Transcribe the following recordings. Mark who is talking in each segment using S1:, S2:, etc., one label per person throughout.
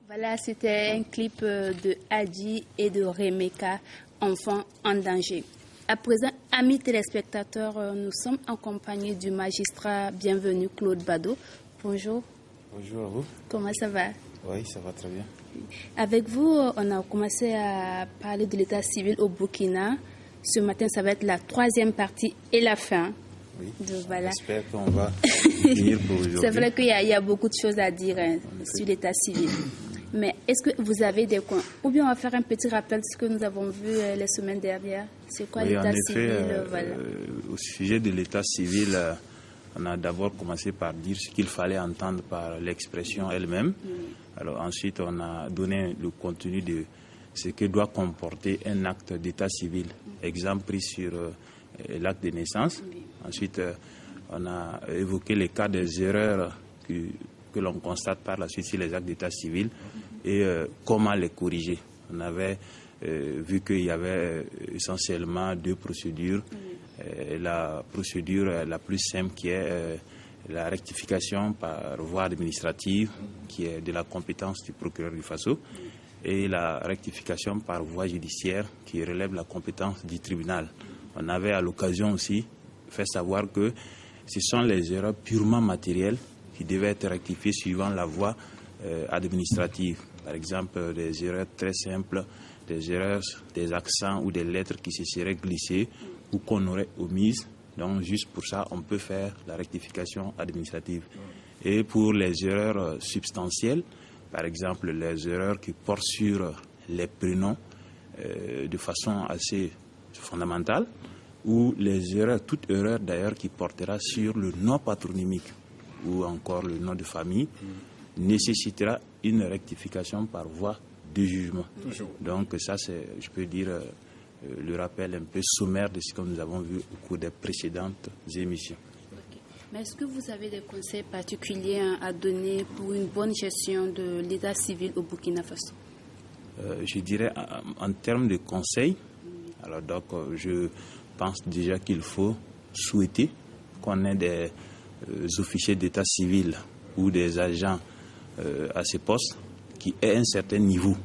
S1: Voilà, c'était un clip de Adji et de Remeka, Enfants en danger. À présent, amis téléspectateurs, nous sommes en compagnie du magistrat bienvenu Claude Bado. Bonjour.
S2: Bonjour à vous.
S1: Comment ça va?
S2: Oui, ça va très bien.
S1: Avec vous, on a commencé à parler de l'état civil au Burkina. Ce matin, ça va être la troisième partie et la fin.
S2: Oui,
S1: voilà.
S2: j'espère qu'on va finir pour aujourd'hui.
S1: C'est vrai qu'il y a beaucoup de choses à dire sur l'état civil. Mais est-ce que vous avez des points? Ou bien on va faire un petit rappel de ce que nous avons vu les semaines dernières. C'est quoi l'état civil? Voilà.
S2: Au sujet de l'état civil, on a d'abord commencé par dire ce qu'il fallait entendre par l'expression elle-même. Alors ensuite, on a donné le contenu de ce que doit comporter un acte d'état civil. Exemple pris sur l'acte de naissance. Ensuite, on a évoqué les cas des erreurs que l'on constate par la suite sur les actes d'état civil et comment les corriger. On avait vu qu'il y avait essentiellement deux procédures. La procédure la plus simple qui est la rectification par voie administrative, qui est de la compétence du procureur du Faso, et la rectification par voie judiciaire, qui relève la compétence du tribunal. On avait à l'occasion aussi fait savoir que ce sont les erreurs purement matérielles qui devaient être rectifiées suivant la voie administrative. Par exemple, des erreurs très simples, des erreurs, des accents ou des lettres qui se seraient glissées ou qu'on aurait omises. Donc, juste pour ça, on peut faire la rectification administrative. Et pour les erreurs substantielles, par exemple, les erreurs qui portent sur les prénoms de façon assez fondamentale, ou les erreurs, toute erreur d'ailleurs qui portera sur le nom patronymique ou encore le nom de famille, nécessitera une rectification par voie de jugement.
S3: Toujours.
S2: Donc ça, c'est, je peux dire, le rappel un peu sommaire de ce que nous avons vu au cours des précédentes émissions.
S1: Okay. Mais est-ce que vous avez des conseils particuliers à donner pour une bonne gestion de l'état civil au Burkina Faso?
S2: Je dirais, en termes de conseils, alors donc, je pense déjà qu'il faut souhaiter qu'on ait des officiers d'état civil ou des agents à ces postes qui aient un certain niveau.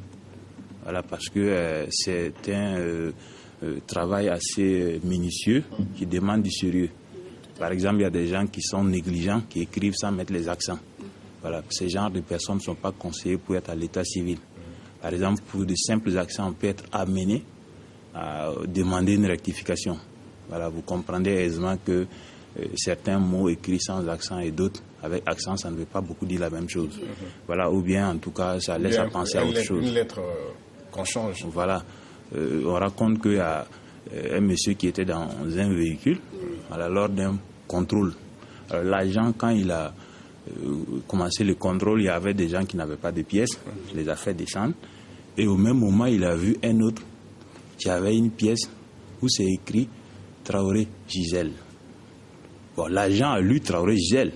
S2: Voilà, parce que c'est un travail assez minutieux qui demande du sérieux. Par exemple, il y a des gens qui sont négligents, qui écrivent sans mettre les accents. Voilà, ces genres de personnes ne sont pas conseillées pour être à l'état civil. Par exemple, pour de simples accents, on peut être amené à demander une rectification. Voilà, vous comprendrez aisément que certains mots écrits sans accent et d'autres avec accent, ça ne veut pas beaucoup dire la même chose. Voilà, ou bien en tout cas, ça laisse à penser à autre chose.
S3: Une lettre qu'on change.
S2: Voilà, on raconte qu'il y a un monsieur qui était dans un véhicule, voilà, lors d'un contrôle. L'agent, quand il a commencé le contrôle, il y avait des gens qui n'avaient pas de pièces, il les a fait descendre, et au même moment, il a vu un autre qui avait une pièce où c'est écrit Traoré Gisèle. Bon, l'agent a lu Traoré Gisèle.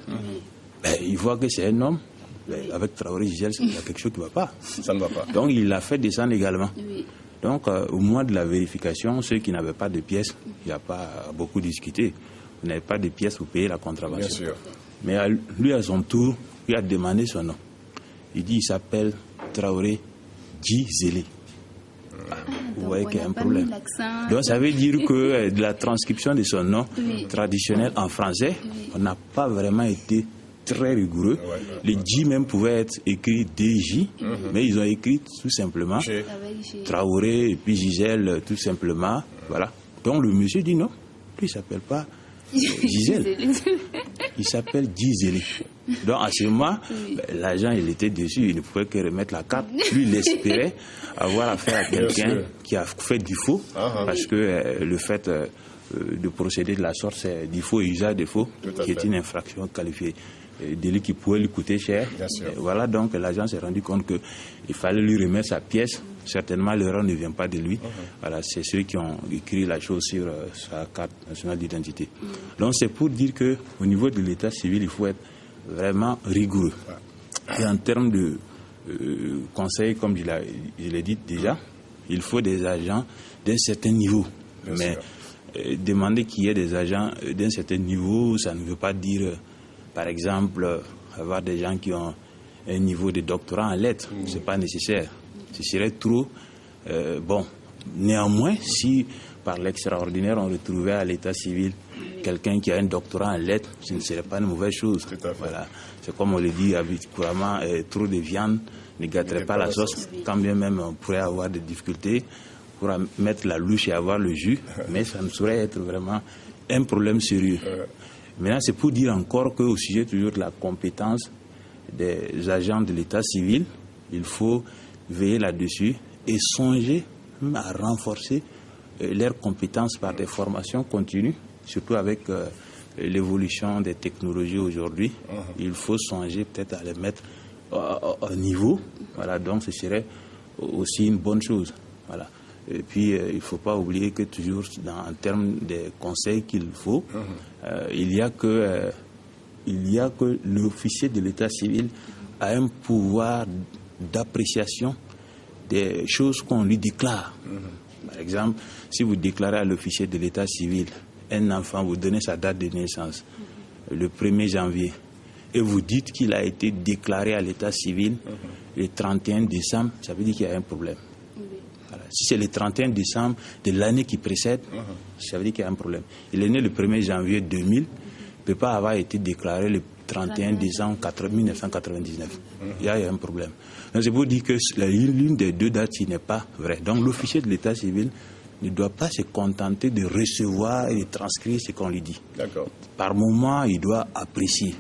S2: Il voit que c'est un homme. Avec Traoré Gisèle, il y a quelque chose qui ne va pas.
S3: Ça ne va pas.
S2: Donc, il l'a fait descendre également. Donc, au moment de la vérification, ceux qui n'avaient pas de pièces, il n'y a pas beaucoup discuté. Vous n'avez pas de pièces, vous payez la contravention.
S3: Bien sûr.
S2: Mais lui, à son tour, il a demandé son nom. Il dit il s'appelle Traoré Gisèle. Vous voyez qu'il y a un problème. Donc ça veut dire que de la transcription de son nom traditionnel en français, on n'a pas vraiment été très rigoureux. Les J même pouvaient être écrits DJ, mais ils ont écrit tout simplement Traoré et puis Gisèle tout simplement. Voilà. Donc le monsieur dit non, lui il s'appelle pas Gisèle, il s'appelle Gisèle. Donc à ce moment, l'agent il était déçu, il ne pouvait que remettre la carte. Lui il espérait avoir affaire à quelqu'un qui a fait du faux, parce que le fait de procéder de la sorte, c'est du faux et usage de faux, qui est une infraction qualifiée. Délit qui pouvait lui coûter cher. Voilà, donc l'agent s'est rendu compte qu'il fallait lui remettre sa pièce. Certainement, l'erreur ne vient pas de lui. Voilà, c'est ceux qui ont écrit la chose sur sa carte nationale d'identité. Donc, c'est pour dire qu'au niveau de l'état civil, il faut être vraiment rigoureux. Et en termes de conseils, comme je l'ai dit déjà, il faut des agents d'un certain niveau. Mais demander qu'il y ait des agents d'un certain niveau, ça ne veut pas dire... Par exemple, avoir des gens qui ont un niveau de doctorat en lettres. Ce n'est pas nécessaire. Ce serait trop. Bon, néanmoins, si par l'extraordinaire on retrouvait à l'état civil quelqu'un qui a un doctorat en lettres, ce ne serait pas une mauvaise chose. Voilà. C'est comme on le dit couramment, trop de viande ne gâterait pas la sauce. Quand bien même on pourrait avoir des difficultés pour mettre la louche et avoir le jus, mais ça ne saurait être vraiment un problème sérieux. Maintenant, c'est pour dire encore qu'au sujet toujours de la compétence des agents de l'état civil, il faut veiller là-dessus et songer à renforcer leurs compétences par des formations continues, surtout avec l'évolution des technologies aujourd'hui. Il faut songer peut-être à les mettre au niveau. Voilà, donc ce serait aussi une bonne chose. Voilà. Et puis, il ne faut pas oublier que toujours, en termes des conseils qu'il faut, il y a que l'officier de l'état civil a un pouvoir d'appréciation des choses qu'on lui déclare. Par exemple, si vous déclarez à l'officier de l'état civil un enfant, vous donnez sa date de naissance, le 1er janvier, et vous dites qu'il a été déclaré à l'état civil le 31 décembre, ça veut dire qu'il y a un problème. Voilà. Si c'est le 31 décembre de l'année qui précède, ça veut dire qu'il y a un problème. Il est né le 1er janvier 2000, ne peut pas avoir été déclaré le 31 décembre 1999. Il y a un problème. Donc c'est pour dire que l'une des deux dates, ce n'est pas vrai. Donc l'officier de l'état civil ne doit pas se contenter de recevoir et de transcrire ce qu'on lui dit. Par moment, il doit apprécier.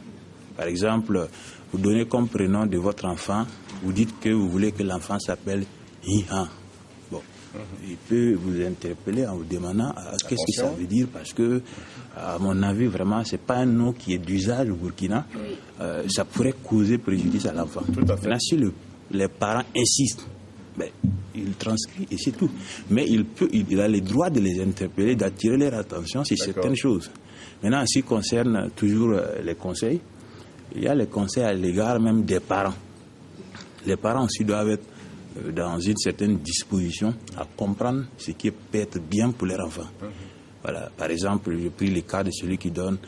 S2: Par exemple, vous donnez comme prénom de votre enfant, vous dites que vous voulez que l'enfant s'appelle Hihan. Bon, il peut vous interpeller en vous demandant qu'est-ce que ça veut dire, parce que, à mon avis, vraiment, ce n'est pas un nom qui est d'usage au Burkina. Ça pourrait causer préjudice à l'enfant. Maintenant, si les parents insistent, ben, il transcrit et c'est tout. Mais il a le droit de les interpeller, d'attirer leur attention sur certaines choses. Maintenant, en ce qui concerne toujours les conseils, il y a les conseils à l'égard même des parents. Les parents aussi doivent être dans une certaine disposition à comprendre ce qui peut être bien pour leur enfant. Voilà. Par exemple, j'ai pris le cas de celui qui donne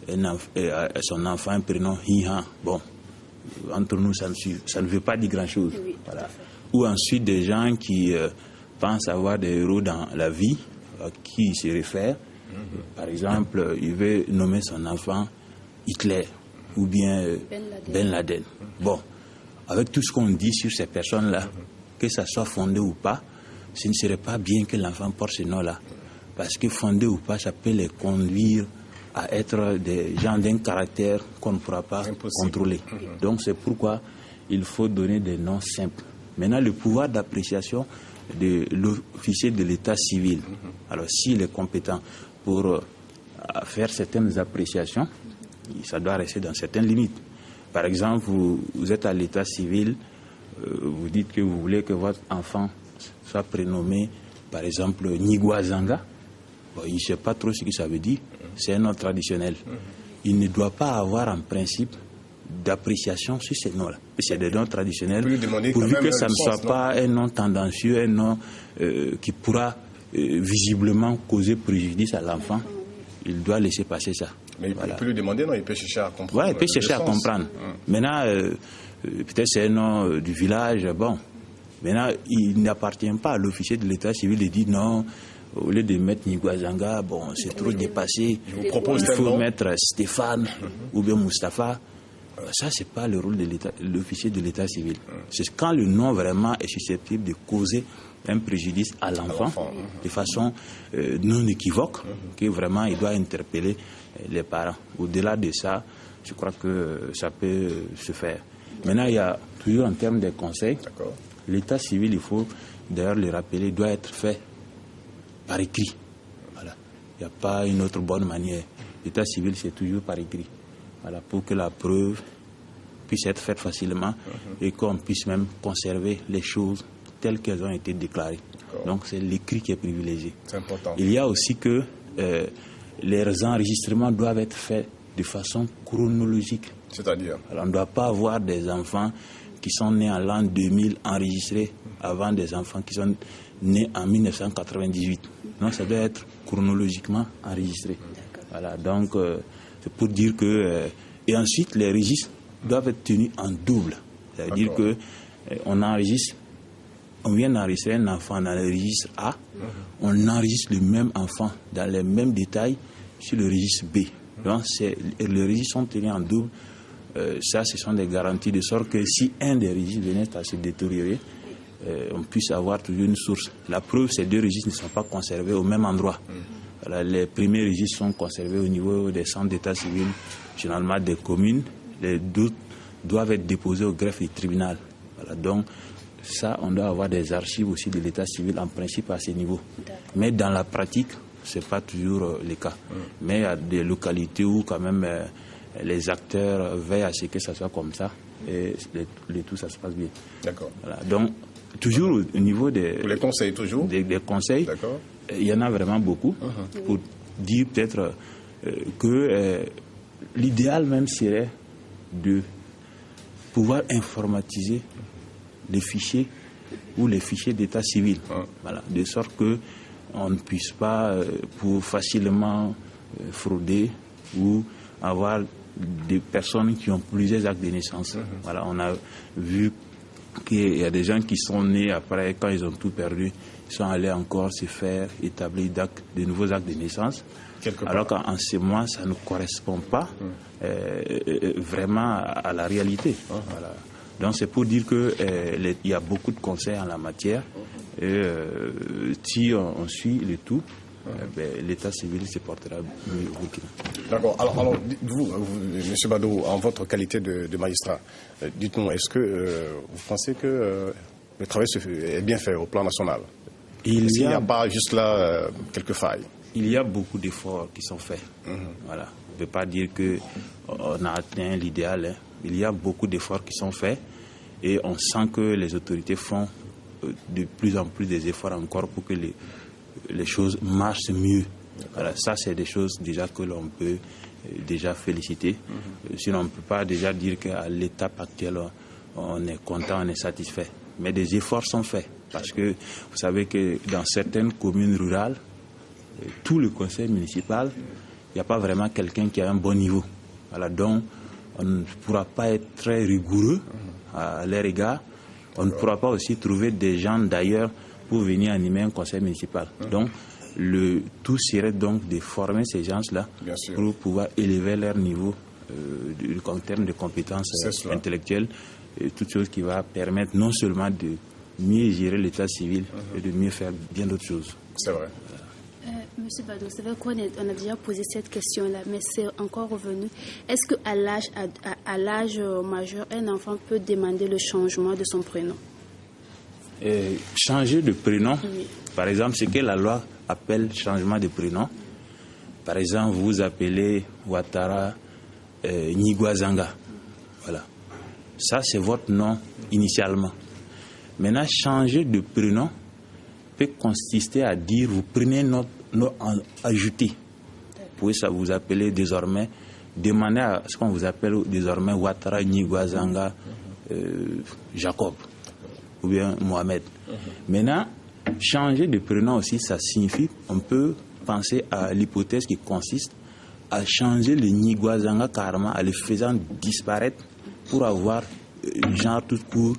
S2: à son enfant un prénom Hihan. Bon, entre nous, ça ne veut pas dire grand-chose. Voilà. Ou ensuite des gens qui pensent avoir des héros dans la vie, à qui ils se réfèrent. Par exemple, il veut nommer son enfant Hitler ou bien Ben Laden. Bon, avec tout ce qu'on dit sur ces personnes-là, que ça soit fondé ou pas, ce ne serait pas bien que l'enfant porte ce nom-là. Parce que fondé ou pas, ça peut les conduire à être des gens d'un caractère qu'on ne pourra pas contrôler. Donc c'est pourquoi il faut donner des noms simples. Maintenant, le pouvoir d'appréciation de l'officier de l'état civil, alors s'il est compétent pour faire certaines appréciations, ça doit rester dans certaines limites. Par exemple, vous êtes à l'état civil, vous dites que vous voulez que votre enfant soit prénommé, par exemple, Nigwazanga. Bon, il ne sait pas trop ce que ça veut dire, c'est un nom traditionnel. Il ne doit pas avoir en principe d'appréciation sur ces noms-là. C'est des noms traditionnels, pourvu que ça ne soit pas un nom tendancieux, un nom qui pourra visiblement causer préjudice à l'enfant. Il doit laisser passer ça.
S3: Mais il peut lui demander, non? Il peut chercher à comprendre.
S2: Oui, il peut chercher à comprendre. Maintenant, peut-être c'est un nom du village, bon. Maintenant, il n'appartient pas à l'officier de l'état civil de dire non, au lieu de mettre Nigwazanga, bon, c'est trop dépassé. Il faut mettre Stéphane ou bien Mustapha. Ça, ce n'est pas le rôle de l'officier de l'état civil. C'est quand le nom vraiment est susceptible de causer un préjudice à l'enfant de façon non équivoque que vraiment il doit interpeller les parents. Au-delà de ça, je crois que ça peut se faire. Maintenant, il y a toujours en termes de conseils, l'état civil, il faut d'ailleurs le rappeler, doit être fait par écrit. Voilà. Il n'y a pas une autre bonne manière. L'état civil, c'est toujours par écrit. Voilà, pour que la preuve puisse être faite facilement et qu'on puisse même conserver les choses telles qu'elles ont été déclarées. Donc c'est l'écrit qui est privilégié.
S3: C'est important.
S2: Il y a aussi que les enregistrements doivent être faits de façon chronologique.
S3: C'est-à-dire?
S2: Alors, on ne doit pas avoir des enfants qui sont nés en l'an 2000 enregistrés avant des enfants qui sont nés en 1998. Non, ça doit être chronologiquement enregistré. Voilà, donc c'est pour dire que... et ensuite, les registres doivent être tenus en double. C'est-à-dire que on vient d'enregistrer un enfant dans le registre A, on enregistre le même enfant dans les mêmes détails sur le registre B. Donc, les registres sont tenus en double. Ça, ce sont des garanties de sorte que si un des registres venait à se détériorer, on puisse avoir toujours une source. La preuve, ces deux registres ne sont pas conservés au même endroit. Voilà, les premiers registres sont conservés au niveau des centres d'état civil, généralement des communes. Les d'autres doivent être déposés au greffe du tribunal. Voilà, donc, ça, on doit avoir des archives aussi de l'état civil en principe à ce niveau. Mais dans la pratique, ce n'est pas toujours le cas. Mais il y a des localités où quand même les acteurs veillent à ce que ça soit comme ça et tout ça se passe bien.
S3: D'accord.
S2: Voilà, donc, toujours au niveau des
S3: conseils, toujours
S2: des conseils, il y en a vraiment beaucoup. Pour dire peut-être que l'idéal même serait de pouvoir informatiser les fichiers ou les fichiers d'état civil. Voilà, de sorte que on ne puisse pas pour facilement frauder ou avoir des personnes qui ont plusieurs actes de naissance. Voilà, on a vu qu'il y a des gens qui sont nés après, quand ils ont tout perdu, ils sont allés encore se faire établir de nouveaux actes de naissance. Alors qu'en ce moment, ça ne correspond pas vraiment à la réalité. Voilà. Donc c'est pour dire qu'il y a beaucoup de conseils en la matière. Et si on suit le tout, l'état civil se portera mieux au Burkina.
S3: D'accord. Alors vous, M. Badou, en votre qualité de magistrat, dites-nous, est-ce que vous pensez que le travail est bien fait au plan national? Il n'y a pas juste là quelques failles?
S2: Il y a beaucoup d'efforts qui sont faits. Voilà. On ne peut pas dire qu'on a atteint l'idéal. Hein. Il y a beaucoup d'efforts qui sont faits et on sent que les autorités font de plus en plus des efforts encore pour que les choses marchent mieux. Voilà, ça, c'est des choses déjà que l'on peut déjà féliciter. Sinon, on ne peut pas déjà dire qu'à l'étape actuelle, on est content, on est satisfait. Mais des efforts sont faits. Parce que vous savez que dans certaines communes rurales, tout le conseil municipal, il n'y a pas vraiment quelqu'un qui a un bon niveau. Voilà, donc, on ne pourra pas être très rigoureux à leur égard. On ne pourra pas aussi trouver des gens d'ailleurs pour venir animer un conseil municipal. Donc, le tout serait donc de former ces gens-là pour pouvoir élever leur niveau en termes de compétences intellectuelles, et toute chose qui va permettre non seulement de mieux gérer l'état civil et de mieux faire bien d'autres choses.
S3: C'est vrai.
S1: Monsieur Badou, c'est vrai qu'on a déjà posé cette question-là, mais c'est encore revenu. Est-ce qu'à l'âge majeur, un enfant peut demander le changement de son prénom?
S2: Changer de prénom, par exemple, ce que la loi appelle changement de prénom. Par exemple, vous vous appelez Ouattara Nigouazanga. Voilà. Ça, c'est votre nom initialement. Maintenant, changer de prénom peut consister à dire, vous prenez notre nom ajouté. Vous pouvez ça vous appeler désormais, demandez à ce qu'on vous appelle désormais Ouattara Nigouazanga Jacob ou bien Mohamed. Maintenant, changer de prénom aussi, ça signifie, on peut penser à l'hypothèse qui consiste à changer le Nigouazanga carrément, à le faisant disparaître pour avoir genre tout court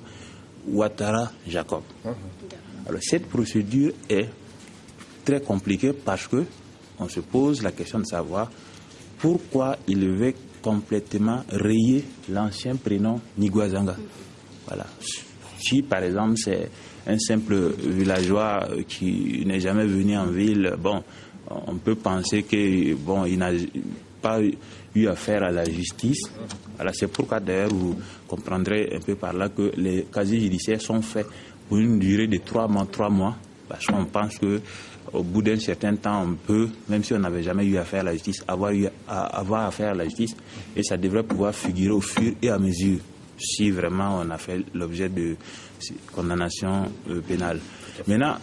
S2: Ouattara Jacob. Alors cette procédure est très compliquée parce que on se pose la question de savoir pourquoi il veut complètement rayer l'ancien prénom Nigouazanga. Voilà. Si par exemple c'est un simple villageois qui n'est jamais venu en ville, bon, on peut penser que bon, il n'a pas eu affaire à la justice. Voilà, c'est pourquoi d'ailleurs vous comprendrez un peu par là que les casiers judiciaires sont faits pour une durée de 3 mois, parce qu'on pense que au bout d'un certain temps, on peut, même si on n'avait jamais eu affaire à la justice, avoir affaire à la justice, et ça devrait pouvoir figurer au fur et à mesure si vraiment on a fait l'objet de condamnation pénale. Maintenant,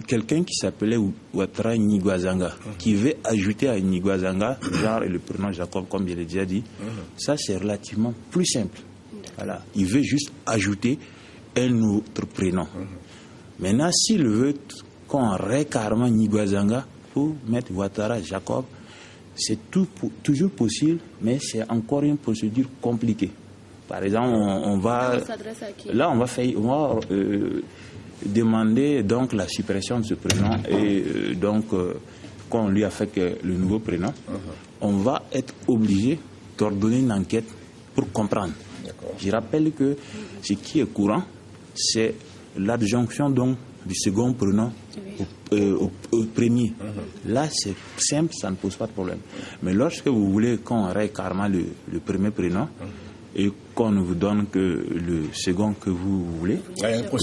S2: quelqu'un qui s'appelait Ouattara Nigouazanga, qui veut ajouter à Nigouazanga, genre le prénom Jacob, comme je l'ai déjà dit, ça c'est relativement plus simple. Voilà. Il veut juste ajouter un autre prénom. Maintenant, s'il veut qu'on raye carrément Nigouazanga pour mettre Ouattara Jacob, c'est toujours possible, mais c'est encore une procédure compliquée. Par exemple, on va demander donc la suppression de ce prénom et donc quand on lui affecte le nouveau prénom, on va être obligé d'ordonner une enquête pour comprendre. Je rappelle que ce qui est courant, c'est l'adjonction donc du second prénom au premier. Là, c'est simple, ça ne pose pas de problème. Mais lorsque vous voulez qu'on règle carrément le premier prénom et qu'on ne vous donne que le second que vous voulez,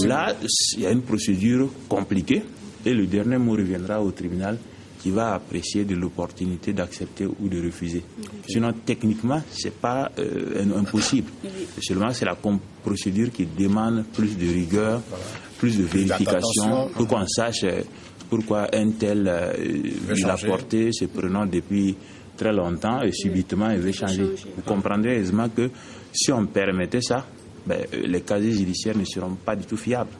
S2: là, il y a une procédure compliquée et le dernier mot reviendra au tribunal qui va apprécier de l'opportunité d'accepter ou de refuser. Sinon, techniquement, ce n'est pas impossible. Seulement, c'est la procédure qui demande plus de rigueur, plus de vérification, pour qu'on sache pourquoi un tel il a porté ce prénom depuis très longtemps et subitement il veut changer. Vous comprendrez aisément que si on permettait ça, les casiers judiciaires ne seront pas du tout fiables.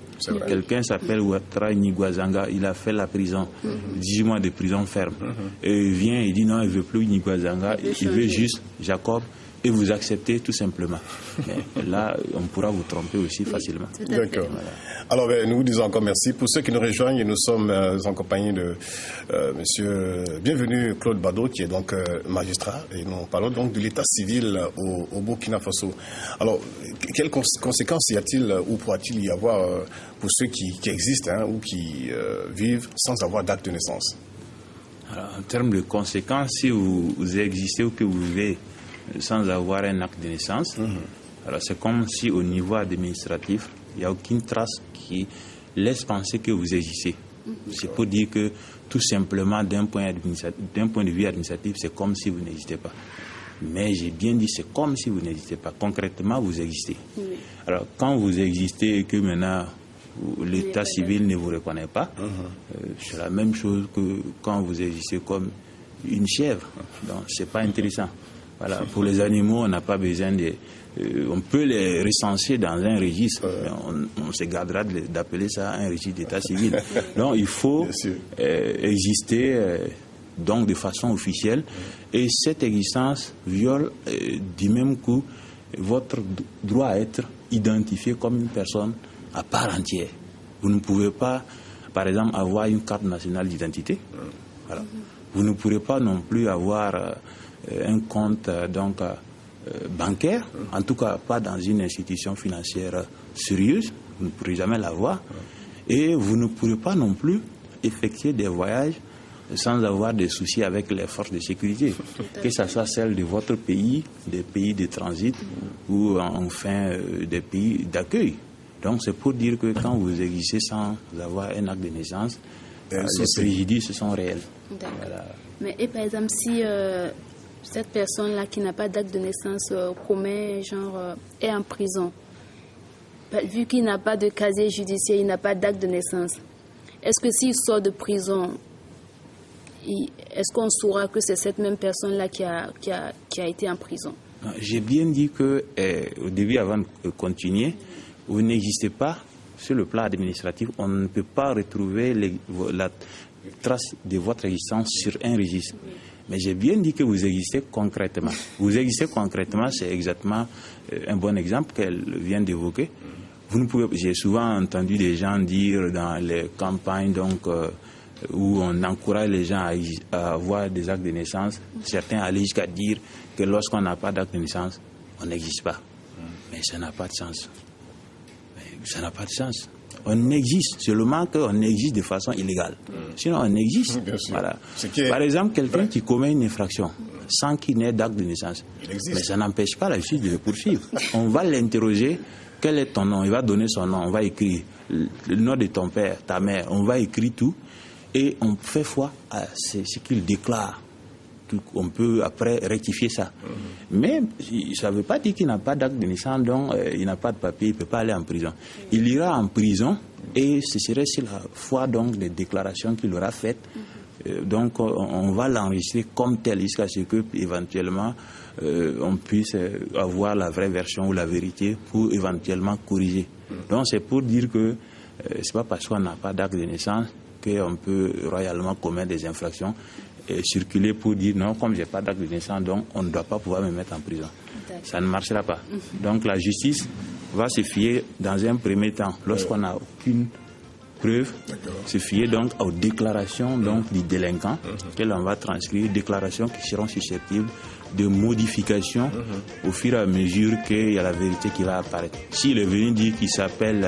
S2: Quelqu'un s'appelle Ouattara Niguazanga, il a fait la prison, 18 mois de prison ferme. Et il vient et dit non, il ne veut plus Niguazanga, il veut juste Jacob, et vous acceptez tout simplement. Mais là, on pourra vous tromper aussi facilement.
S3: D'accord. Voilà. Alors, nous vous disons encore merci. Pour ceux qui nous rejoignent, nous sommes en compagnie de monsieur Bienvenu Claude Bado, qui est donc magistrat, et nous parlons donc de l'état civil au Burkina Faso. Alors, quelles conséquences y a-t-il ou pourra-t-il y avoir pour ceux qui existent ou qui vivent sans avoir d'acte de naissance?
S2: Alors, en termes de conséquences, si vous existez ou que vous vivez sans avoir un acte de naissance, alors c'est comme si au niveau administratif, il n'y a aucune trace qui laisse penser que vous existez. C'est pour dire que tout simplement d'un point de vue administratif, c'est comme si vous n'existez pas. Mais j'ai bien dit, c'est comme si vous n'existez pas. Concrètement, vous existez. Alors quand vous existez et que maintenant l'état civil ne vous reconnaît pas, c'est la même chose que quand vous existez comme une chèvre. Donc c'est pas intéressant. Voilà. Pour les animaux, on n'a pas besoin de... on peut les recenser dans un registre. On se gardera d'appeler ça un registre d'état civil. Donc il faut exister donc de façon officielle. Et cette existence viole du même coup votre droit à être identifié comme une personne à part entière. Vous ne pouvez pas, par exemple, avoir une carte nationale d'identité. Voilà. Vous ne pourrez pas non plus avoir... un compte bancaire, en tout cas pas dans une institution financière sérieuse, vous ne pourrez jamais l'avoir, et vous ne pourrez pas non plus effectuer des voyages sans avoir des soucis avec les forces de sécurité, que ce soit celles de votre pays, des pays de transit ou enfin des pays d'accueil. Donc c'est pour dire que quand vous existez sans avoir un acte de naissance, les préjudices sont réels. Voilà.
S1: Mais et par exemple, si cette personne-là qui n'a pas d'acte de naissance est en prison, vu qu'il n'a pas de casier judiciaire, il n'a pas d'acte de naissance, est-ce que s'il sort de prison, est-ce qu'on saura que c'est cette même personne-là qui a été en prison?
S2: J'ai bien dit que au début, avant de continuer, vous n'existez pas sur le plan administratif. On ne peut pas retrouver la trace de votre existence sur un registre. Mais j'ai bien dit que vous existez concrètement. Vous existez concrètement, c'est exactement un bon exemple qu'elle vient d'évoquer. Vous ne pouvez. J'ai souvent entendu des gens dire dans les campagnes où on encourage les gens à avoir des actes de naissance. Certains allaient jusqu'à dire que lorsqu'on n'a pas d'acte de naissance, on n'existe pas. Mais ça n'a pas de sens. Ça n'a pas de sens. On existe, seulement qu'on existe de façon illégale. Sinon, on existe. Voilà. Par exemple, quelqu'un qui commet une infraction sans qu'il n'ait d'acte de naissance, mais ça n'empêche pas la justice de le poursuivre. On va l'interroger. Quel est ton nom? Il va donner son nom. On va écrire le nom de ton père, ta mère. On va écrire tout. Et on fait foi à ce qu'il déclare. On peut après rectifier ça. Mais ça ne veut pas dire qu'il n'a pas d'acte de naissance, donc il n'a pas de papier, il ne peut pas aller en prison. Il ira en prison et ce serait sur la foi donc des déclarations qu'il aura faites. Donc on va l'enregistrer comme tel jusqu'à ce que éventuellement on puisse avoir la vraie version ou la vérité pour éventuellement corriger. Donc c'est pour dire que c'est pas parce qu'on n'a pas d'acte de naissance qu'on peut royalement commettre des infractions. circuler pour dire non, comme j'ai pas d'acte de naissance, donc on ne doit pas pouvoir me mettre en prison. Ça ne marchera pas. Donc la justice va se fier dans un premier temps, lorsqu'on n'a aucune preuve, se fier donc aux déclarations donc du délinquant que l'on va transcrire, déclarations qui seront susceptibles de modification au fur et à mesure qu'il y a la vérité qui va apparaître. S'il est venu dire qu'il s'appelle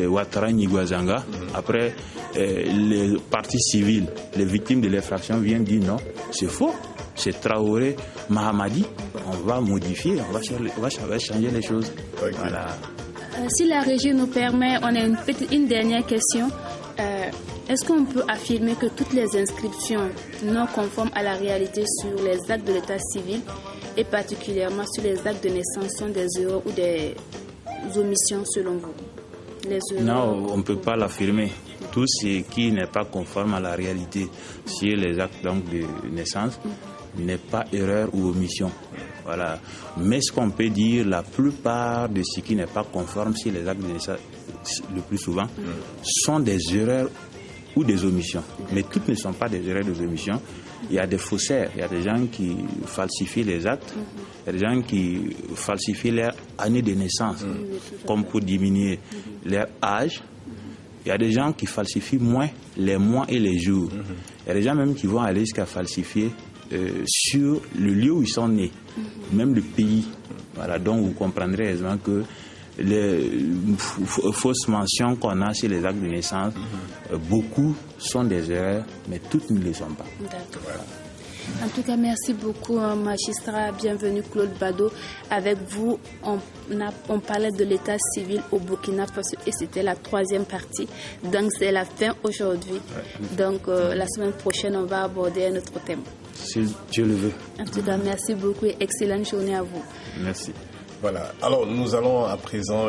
S2: Ouattara Niguazanga, après les parties civiles, les victimes de l'infraction viennent dire non, c'est faux, c'est Traoré Mahamadi, on va modifier, on va changer les choses. Voilà.
S1: Si la régie nous permet, on a une dernière question. Est-ce qu'on peut affirmer que toutes les inscriptions non conformes à la réalité sur les actes de l'état civil et particulièrement sur les actes de naissance sont des erreurs ou des omissions selon vous?
S2: Non, on ne peut pas l'affirmer. Tout ce qui n'est pas conforme à la réalité sur les actes donc, de naissance n'est pas erreur ou omission. Voilà. Mais ce qu'on peut dire, la plupart de ce qui n'est pas conforme sur les actes de naissance, le plus souvent, sont des erreurs ou des omissions. Mais toutes ne sont pas des erreurs ou des omissions. Il y a des faussaires, il y a des gens qui falsifient les actes, il y a des gens qui falsifient leur année de naissance, comme pour diminuer leur âge. Il y a des gens qui falsifient moins les mois et les jours. Il y a des gens même qui vont aller jusqu'à falsifier sur le lieu où ils sont nés, même le pays. Voilà, donc vous comprendrez aisément que les fausses mentions qu'on a sur les actes de naissance, beaucoup sont des erreurs, mais toutes ne le sont pas.
S1: D'accord. En tout cas, merci beaucoup, magistrat. Bienvenue, Claude Bado. Avec vous, on parlait de l'état civil au Burkina Faso et c'était la 3e partie. Donc, c'est la fin aujourd'hui. Donc, la semaine prochaine, on va aborder un autre thème.
S2: Si Dieu le veut.
S1: En tout cas, merci beaucoup et excellente journée à vous.
S2: Merci.
S3: Voilà. Alors, nous allons à présent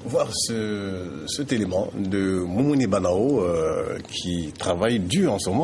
S3: voir cet élément de Moumouni Banao qui travaille dur en ce moment.